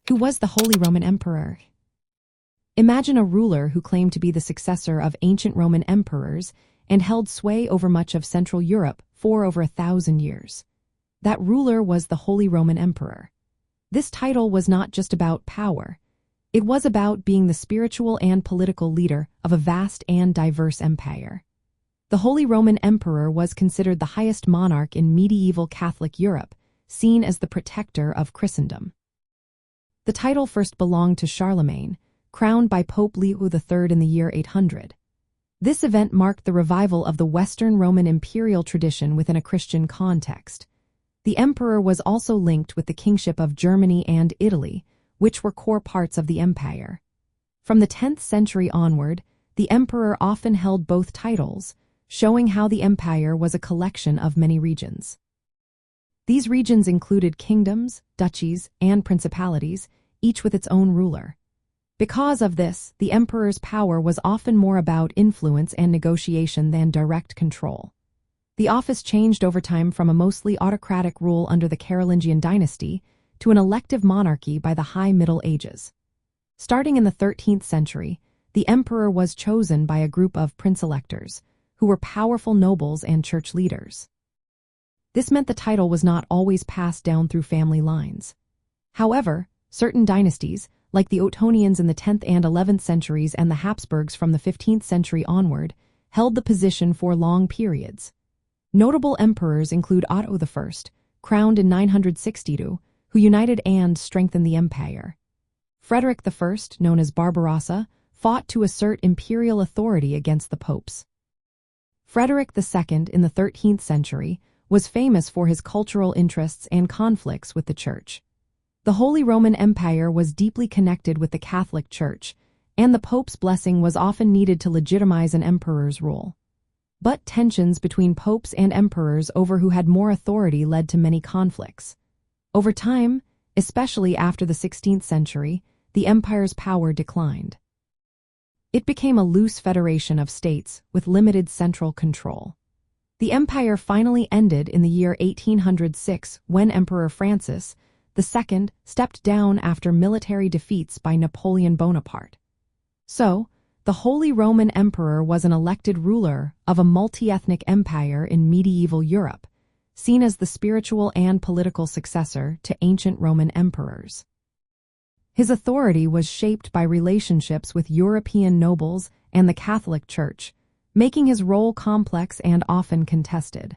Who was the Holy Roman Emperor? Imagine a ruler who claimed to be the successor of ancient Roman emperors and held sway over much of Central Europe for over 1,000 years. That ruler was the Holy Roman Emperor. This title was not just about power. It was about being the spiritual and political leader of a vast and diverse empire. The Holy Roman Emperor was considered the highest monarch in medieval Catholic Europe, seen as the protector of Christendom. The title first belonged to Charlemagne, crowned by Pope Leo III in the year 800. This event marked the revival of the Western Roman imperial tradition within a Christian context. The emperor was also linked with the kingship of Germany and Italy, which were core parts of the empire. From the 10th century onward, the emperor often held both titles, showing how the empire was a collection of many regions. These regions included kingdoms, duchies, and principalities, each with its own ruler. Because of this, the emperor's power was often more about influence and negotiation than direct control. The office changed over time from a mostly autocratic rule under the Carolingian dynasty to an elective monarchy by the High Middle Ages. Starting in the 13th century, the emperor was chosen by a group of prince-electors, who were powerful nobles and church leaders. This meant the title was not always passed down through family lines. However, certain dynasties, like the Ottonians in the 10th and 11th centuries and the Habsburgs from the 15th century onward, held the position for long periods. Notable emperors include Otto I, crowned in 962, who united and strengthened the empire. Frederick I, known as Barbarossa, fought to assert imperial authority against the popes. Frederick II in the 13th century was famous for his cultural interests and conflicts with the Church. The Holy Roman Empire was deeply connected with the Catholic Church, and the Pope's blessing was often needed to legitimize an emperor's rule. But tensions between popes and emperors over who had more authority led to many conflicts. Over time, especially after the 16th century, the empire's power declined. It became a loose federation of states with limited central control. The empire finally ended in the year 1806 when Emperor Francis II stepped down after military defeats by Napoleon Bonaparte. So, the Holy Roman Emperor was an elected ruler of a multi-ethnic empire in medieval Europe, seen as the spiritual and political successor to ancient Roman emperors. His authority was shaped by relationships with European nobles and the Catholic Church, making his role complex and often contested.